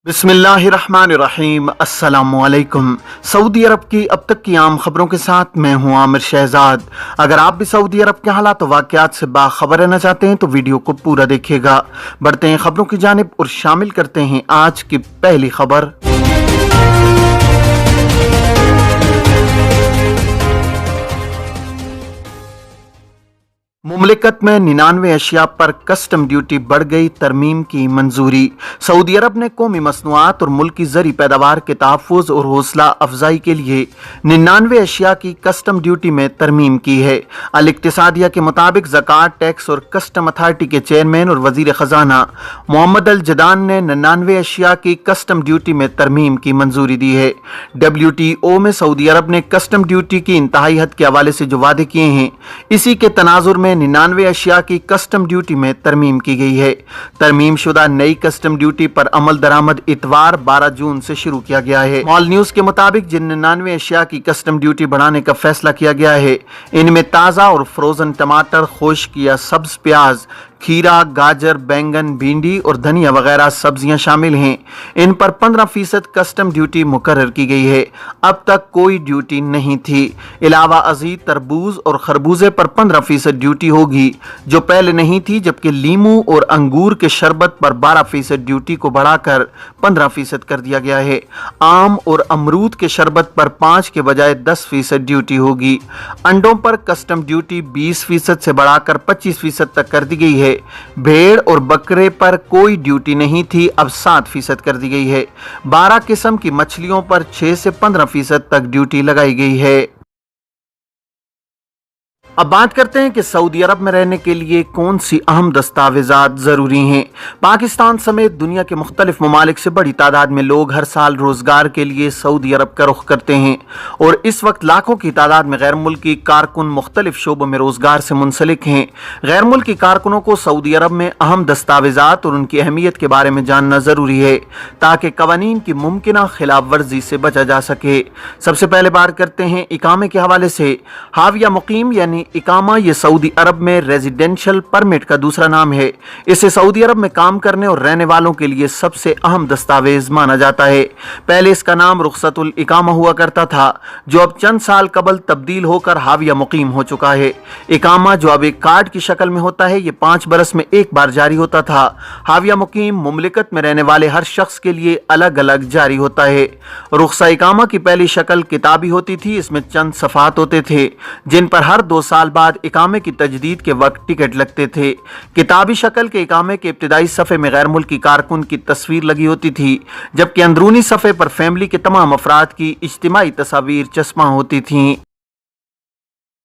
बिस्मिल्लाहिर्रहमानिर्रहीम। अस्सलामुअलैकुम। सऊदी अरब की अब तक की आम खबरों के साथ मैं हूं आमिर शहजाद। अगर आप भी सऊदी अरब के हालात और वाक़यात से बाखबर रहना चाहते हैं तो वीडियो को पूरा देखिएगा। बढ़ते हैं खबरों की जानिब और शामिल करते हैं आज की पहली खबर। मुमलिकत में 99 अशिया पर कस्टम ड्यूटी बढ़ गई, तरमीम की मंजूरी। सऊदी अरब ने कौमी मसनूआत और मुल्क की ज़री पैदावार के तहफ़्फ़ुज़ और हौसला अफजाई के लिए 99 अशिया की कस्टम ड्यूटी में तरमीम की है। अल इक्तिसादिया के मुताबिक ज़कात, टैक्स और कस्टम अथॉरिटी के चेयरमैन और वज़ीर ख़जाना मोहम्मद अल जदान ने 99 अशिया की कस्टम ड्यूटी में तरमीम की मंजूरी दी है। WTO में सऊदी अरब ने कस्टम ड्यूटी की इंतहाई हद के हवाले से जो वादे किए हैं, इसी के तनाजुर में 99 अशिया की कस्टम ड्यूटी में तरमीम की गई है। तरमीम शुदा नई कस्टम ड्यूटी पर अमल दरामद इतवार 12 जून से शुरू किया गया है। मॉल न्यूज के मुताबिक जिन 99 अशिया की कस्टम ड्यूटी बढ़ाने का फैसला किया गया है, इनमें ताज़ा और फ्रोजन टमाटर, खुश्क या सब्ज प्याज, खीरा, गाजर, बैंगन, भिंडी और धनिया वगैरह सब्जियां शामिल हैं। इन पर 15% कस्टम ड्यूटी मुकर्रर की गई है। अब तक कोई ड्यूटी नहीं थी। अलावा अजीज तरबूज और खरबूजे पर 15% ड्यूटी होगी, जो पहले नहीं थी, जबकि लीमू और अंगूर के शरबत पर 12% ड्यूटी को बढ़ाकर 15% कर दिया गया है। आम और अमरूद के शरबत पर 5 के बजाय 10% ड्यूटी होगी। अंडों पर कस्टम ड्यूटी 20% से बढ़ाकर 25% तक कर दी गई है। भेड़ और बकरे पर कोई ड्यूटी नहीं थी, अब 7% कर दी गई है। 12 किस्म की मछलियों पर 6 से 15% तक ड्यूटी लगाई गई है। अब बात करते हैं कि सऊदी अरब में रहने के लिए कौन सी अहम दस्तावेजात ज़रूरी हैं। पाकिस्तान समेत दुनिया के मुख्तलिफ ममालिक से बड़ी तादाद में लोग हर साल रोज़गार के लिए सऊदी अरब का रुख करते हैं और इस वक्त लाखों की तादाद में गैर मुल्की कारकुन मुख्तलिफ शोबों में रोज़गार से मुंसलिक हैं। गैर मुल्की कारकुनों को सऊदी अरब में अहम दस्तावेजात और उनकी अहमियत के बारे में जानना ज़रूरी है, ताकि कवानीन की मुमकिना खिलाफ वर्जी से बचा जा सके। सबसे पहले बात करते हैं इकामे के हवाले से। हाविया मुकीम यानी इकामा, ये सऊदी अरब में रेजिडेंशियल परमिट का दूसरा नाम है। इसे सऊदी अरब में काम करने और रहने वालों के लिए सबसे अहम दस्तावेज माना जाता है। पहले इसका नाम रुखसतुल इकामा हुआ करता था, जो अब चंद साल कबल तब्दील होकर हाविया मुकीम हो चुका है। इकामा, जो अब एक कार्ड की शक्ल में होता है, ये 5 बरस में एक बार जारी होता था। हाविया मुकीम मुमलिकत में रहने वाले हर शख्स के लिए अलग अलग जारी होता है। रुखसा इकामा की पहली शक्ल किताबी होती थी। इसमें चंद सफ़ात होते थे, जिन पर हर 2 साल बाद इकामे की तजदीद के वक्त टिकट लगते थे। किताबी शक्ल के इकामे के इब्तिदाई सफ़े में गैर मुल्की कारकुन की तस्वीर लगी होती थी, जबकि अंदरूनी सफ़े पर फैमिली के तमाम अफराद की इज्तिमाई तस्वीर चस्पा होती थीं।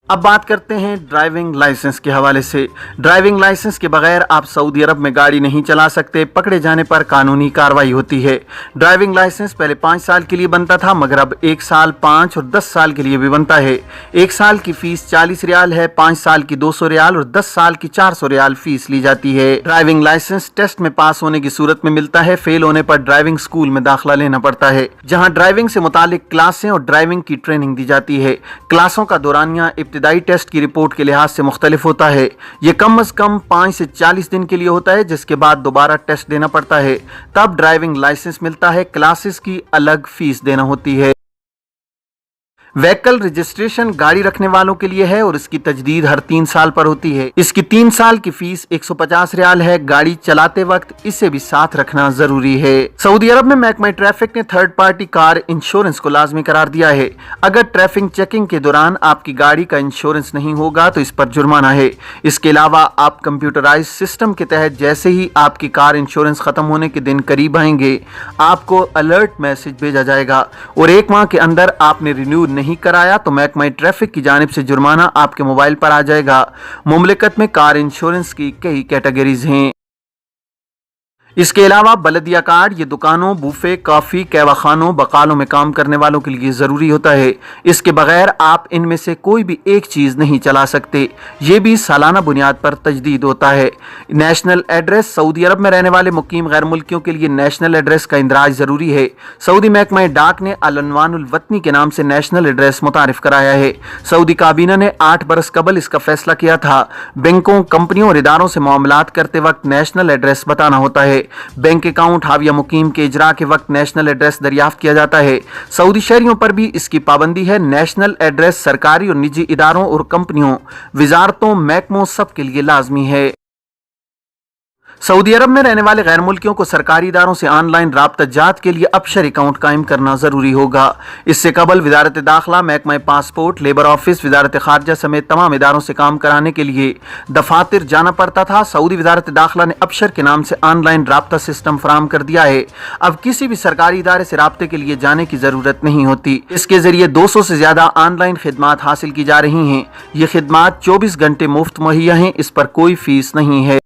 अब बात करते हैं ड्राइविंग लाइसेंस के हवाले से। ड्राइविंग लाइसेंस के बगैर आप सऊदी अरब में गाड़ी नहीं चला सकते। पकड़े जाने पर कानूनी कार्रवाई होती है। ड्राइविंग लाइसेंस पहले 5 साल के लिए बनता था, मगर अब 1 साल, 5 और 10 साल के लिए भी बनता है। 1 साल की फीस 40 रियाल है, 5 साल की 200 रियाल और 10 साल की 400 रियाल फीस ली जाती है। ड्राइविंग लाइसेंस टेस्ट में पास होने की सूरत में मिलता है। फेल होने पर ड्राइविंग स्कूल में दाखिला लेना पड़ता है, जहाँ ड्राइविंग से मुतालिक क्लासें और ड्राइविंग की ट्रेनिंग दी जाती है। क्लासों का दौरानिया इब्तिदाई टेस्ट की रिपोर्ट के लिहाज से मुख्तलिफ होता है। यह कम अज कम 5 से 40 दिन के लिए होता है, जिसके बाद दोबारा टेस्ट देना पड़ता है, तब ड्राइविंग लाइसेंस मिलता है। क्लासेस की अलग फीस देना होती है। व्हीकल रजिस्ट्रेशन गाड़ी रखने वालों के लिए है और इसकी तजदीद हर 3 साल पर होती है। इसकी 3 साल की फीस 150 रियाल है। गाड़ी चलाते वक्त इसे भी साथ रखना जरूरी है। सऊदी अरब में महकमा ट्रैफिक ने थर्ड पार्टी कार इंश्योरेंस को लाजमी करार दिया है। अगर ट्रैफिक चेकिंग के दौरान आपकी गाड़ी का इंश्योरेंस नहीं होगा तो इस पर जुर्माना है। इसके अलावा आप कंप्यूटराइज सिस्टम के तहत जैसे ही आपकी कार इंश्योरेंस खत्म होने के दिन करीब आएंगे, आपको अलर्ट मैसेज भेजा जाएगा और 1 माह के अंदर आपने रिन्यू नहीं कराया तो महकमा ट्रैफिक की जानिब से जुर्माना आपके मोबाइल पर आ जाएगा। मुमलिकत में कार इंश्योरेंस की कई कैटेगरीज हैं। इसके अलावा बलदिया कार्ड, ये दुकानों, बूफे, कॉफ़ी, कहवाखानों, बकालों में काम करने वालों के लिए ज़रूरी होता है। इसके बगैर आप इनमें से कोई भी एक चीज़ नहीं चला सकते। ये भी सालाना बुनियाद पर तजदीद होता है। नेशनल एड्रेस, सऊदी अरब में रहने वाले मुकीम गैर मुल्कियों के लिए नेशनल एड्रेस का इंदराज ज़रूरी है। सऊदी महकमा डाक ने अल-अनवानुल वतनी के नाम से नेशनल एड्रेस मुतारिफ कराया है। सऊदी काबीना ने 8 बरस कबल इसका फैसला किया था। बैंकों, कंपनियों और इदारों से मामलात करते वक्त नेशनल एड्रेस बताना होता है। बैंक अकाउंट हाविया मुकीम के इजरा के वक्त नेशनल एड्रेस दरियाफ्त किया जाता है। सऊदी शहरियों पर भी इसकी पाबंदी है। नेशनल एड्रेस सरकारी और निजी इदारों और कंपनियों, वजारतों, महकमों सब के लिए लाजमी है। सऊदी अरब में रहने वाले गैर मुल्कियों को सरकारी इदारों से ऑनलाइन राब्ता जात के लिए अपशर अकाउंट कायम करना जरूरी होगा। इससे कबल वजारत दाखिला, महकमा पासपोर्ट, लेबर ऑफिस, वजारत खारजा समेत तमाम इदारों से काम कराने के लिए दफातर जाना पड़ता था। सऊदी वजारत दाखिला ने अपशर के नाम से ऑनलाइन राब्ता सिस्टम फराम कर दिया है। अब किसी भी सरकारी इदारे से राब्ते के लिए जाने की जरूरत नहीं होती। इसके जरिए 200 से ज्यादा ऑनलाइन खिदमात हासिल की जा रही हैं। ये खिदमात 24 घंटे मुफ्त मुहैया हैं। इस पर कोई फीस नहीं है।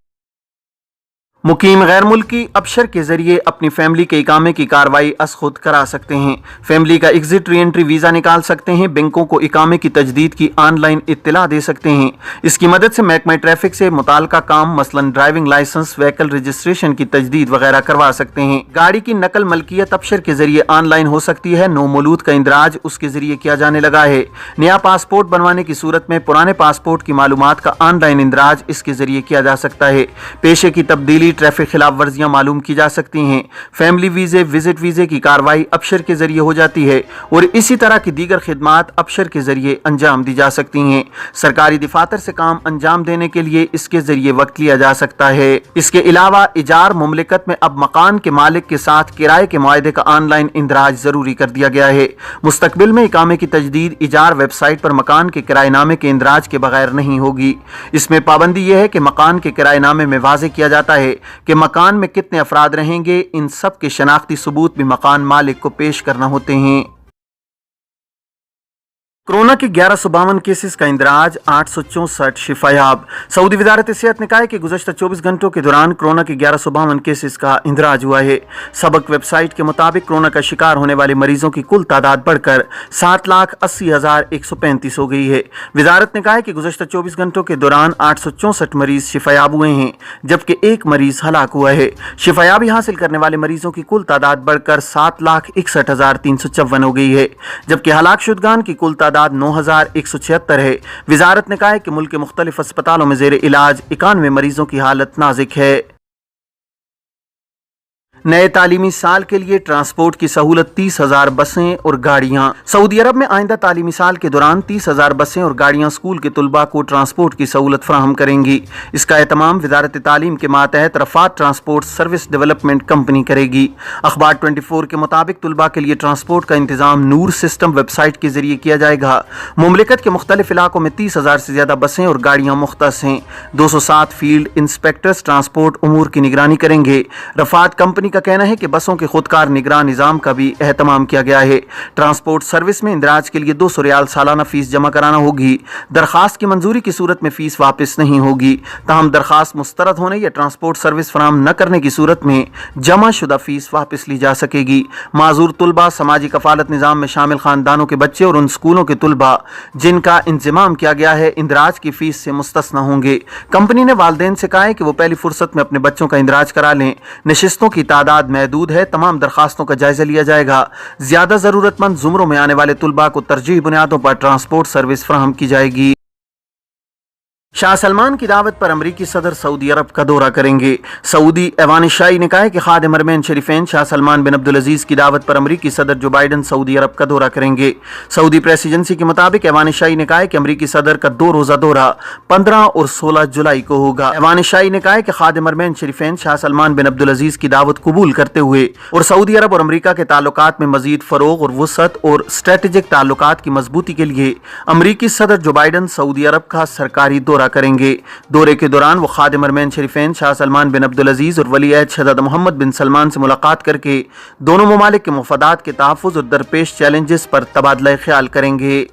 मुकीम गैर मुल्की अपशर के जरिए अपनी फैमिली के इकामे की कार्रवाई अस खुद करा सकते हैं। फैमिली का एग्जिट री एंट्री वीज़ा निकाल सकते हैं। बैंकों को इकामे की तजदीद की ऑनलाइन इत्तला दे सकते हैं। इसकी मदद से महकमा ट्रैफिक से मुताल्लिका काम, मसलन ड्राइविंग लाइसेंस, व्हीकल रजिस्ट्रेशन की तजदीद वगैरह करवा सकते हैं। गाड़ी की नकल मलकियत अपशर के जरिए ऑनलाइन हो सकती है। नो मौलूद का इंदराज उसके जरिए किया जाने लगा है। नया पासपोर्ट बनवाने की सूरत में पुराने पासपोर्ट की मालूमात का ऑनलाइन इंदराज इसके जरिए किया जा सकता है। पेशे की तब्दीली, ट्रैफिक खिलाफ वर्जियां मालूम की जा सकती हैं। फैमिली वीजे, विजिट वीजे की कार्रवाई अपशर के जरिए हो जाती है और इसी तरह की दीगर खिदमात अपशर के जरिए अंजाम दी जा सकती हैं। सरकारी दफातर से काम अंजाम देने के लिए इसके जरिए वक्त लिया जा सकता है। इसके अलावा इजार मुमलिकत में अब मकान के मालिक के साथ किराए के मुआहदे का ऑनलाइन इंदराज जरूरी कर दिया गया है। मुस्तकबिल में इकामे की तजदीद इजार वेबसाइट पर मकान के किराएनामे के इंदराज के बगैर नहीं होगी। इसमें पाबंदी यह है कि मकान के किराएनामे में वाज़ेह किया जाता है कि मकान में कितने अफराद रहेंगे। इन सब के शनाख्ती सबूत भी मकान मालिक को पेश करना होते हैं। कोरोना के 1152 केसेस का इंदराज, 864 शिफायाब। सऊदी वजारत सेहत ने कहा है कि गुज़श्ता 24 घंटों के दौरान कोरोना के 1152 केसेस का इंदराज हुआ है। सबक वेबसाइट के मुताबिक कोरोना का शिकार होने वाले मरीजों की कुल तादाद बढ़कर 7,80,135 हो गई है। वजारत ने कहा है कि गुज़श्ता 24 घंटों के दौरान 864 मरीज शिफायाब हुए हैं, जबकि एक मरीज हलाक हुआ है। शिफायाबी हासिल करने वाले मरीजों की कुल तादाद बढ़कर 7,61,354 हो गई है, जबकि हलाक शुदगान की कुल 9,176 है। वजारत ने कहा है कि मुल्क के मुख्तलिफ अस्पतालों में जेर इलाज 91 मरीजों की हालत नाजुक है। नए तालीमी साल के लिए ट्रांसपोर्ट की सहूलत 30,000 बसें और गाड़ियां। सऊदी अरब में आइंदा तालीमी साल के दौरान 30,000 बसें और गाड़ियां स्कूल के तुलबा को ट्रांसपोर्ट की सहूलत फराहम करेंगी। इसका एहतमाम वजारत तालीम के मातहत Rafat transport service development company करेगी। अखबार 24 के मुताबिक तुलबा के लिए ट्रांसपोर्ट का इंतजाम नूर सिस्टम वेबसाइट के जरिए किया जाएगा। मुमलिकत के मुख्तलिफ इलाकों में 30,000 से ज्यादा बसें और गाड़ियां मुख्तस हैं। 207 फील्ड इंस्पेक्टर्स ट्रांसपोर्ट उमूर की निगरानी करेंगे। रफात कंपनी का कहना है कि बसों के खुदकार निगरान निजाम का भी एहतमाम किया गया है। ट्रांसपोर्ट सर्विस में इंदराज के लिए 200 रियाल सालाना फीस जमा कराना होगी। दरखास्त की मंजूरी की सूरत में फीस वापस नहीं होगी। ताहम दरखास्त मुस्तरद होने या ट्रांसपोर्ट सर्विस फराम न करने की सूरत में जमा शुदा फीस वापस ली जा सकेगी। माजूर तुलबा समाजी कफालत निजाम में शामिल खानदानों के बच्चे और उन स्कूलों के तुलबा जिनका इंतजाम किया गया है इंदराज की फीस से मुस्तस्ना होंगे। कंपनी ने वालिदैन से कहा है कि वो पहली फुर्सत में अपने बच्चों का इंदराज करा लें। नशिस्तों की तादाद महदूद है। तमाम दरखास्तों का जायजा लिया जाएगा। ज्यादा जरूरतमंद जुमरों में आने वाले तुलबा को तरजीही बुनियादों पर ट्रांसपोर्ट सर्विस फराहम की जाएगी। शाह सलमान की दावत पर अमरीकी सदर सऊदी अरब का दौरा करेंगे। सऊदी ऐवान शाही ने कहा है कि खादिम हरमैन शरीफैन शाह सलमान बिन अब्दुल अजीज की दावत पर अमरीकी सदर जो बाइडन सऊदी अरब का दौरा करेंगे। सऊदी प्रेस एजेंसी के मुताबिक ऐवान शाही ने कहा है कि अमरीकी सदर का 2 रोजा दौरा 15 और 16 जुलाई को होगा। ऐवान शाही ने कहा है कि खादिम हरमैन शरीफैन शाह सलमान बिन अब्दुल अजीज की दावत कबूल करते हुए और सऊदी अरब और अमरीका के ताल्लुकात में मजीद फरोग और वसअत और स्ट्रेटेजिक ताल्लुकात की मजबूती के लिए अमरीकी सदर जो बाइडन सऊदी अरब का सरकारी दौरा करेंगे। दौरे के दौरान वो खादिम हरमैन शरीफैन शाह सलमान बिन अब्दुल अजीज और वली अहद शहजादा मोहम्मद बिन सलमान से मुलाकात करके दोनों ममालिक के मुफादात के तहफ़्फ़ुज़ और दरपेश चैलेंजेस पर तबादला ख्याल करेंगे।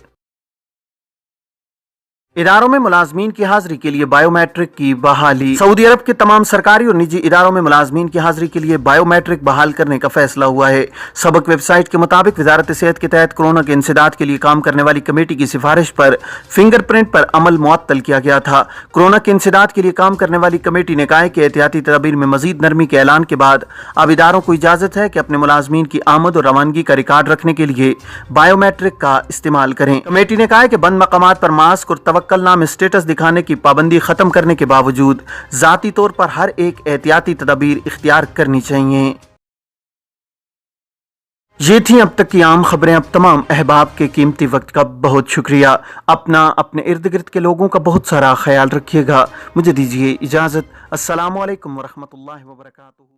इदारों में मुलाजमीन की हाजिरी के लिए बायोमेट्रिक की बहाली। सऊदी अरब के तमाम सरकारी और निजी इदारों में मुलाजमीन की हाजिरी के लिए बायोमेट्रिक बहाल करने का फैसला हुआ है। सबक वेबसाइट के मुताबिक वजारत सेहत के तहत कोरोना के इंसदाद के लिए काम करने वाली कमेटी की सिफारिश पर फिंगरप्रिंट पर अमल मुअत्तल किया गया था। कोरोना के इंसदाद के लिए काम करने वाली कमेटी ने कहा है कि एहतियाती तदबीर में मजीद नरमी के ऐलान के बाद अब इदारों को इजाजत है कि अपने मुलाजमीन की आमद और रवानगी का रिकॉर्ड रखने के लिए बायोमेट्रिक का इस्तेमाल करें। कमेटी ने कहा है कि बंद मकामात पर मास्क और तवक्कल नाम स्टेटस दिखाने की पाबंदी ख़त्म करने के बावजूद ज़ाती तौर पर हर एक एहतियाती तदबीर इख्तियार करनी चाहिए। ये थी अब तक की आम खबरें। अब तमाम अहबाब के कीमती वक्त का बहुत शुक्रिया। अपना अपने इर्द गिर्द के लोगों का बहुत सारा ख्याल रखिएगा। मुझे दीजिए इजाज़त। अस्सलामु अलैकुम वरहमतुल्लाहि वबरकातुहू।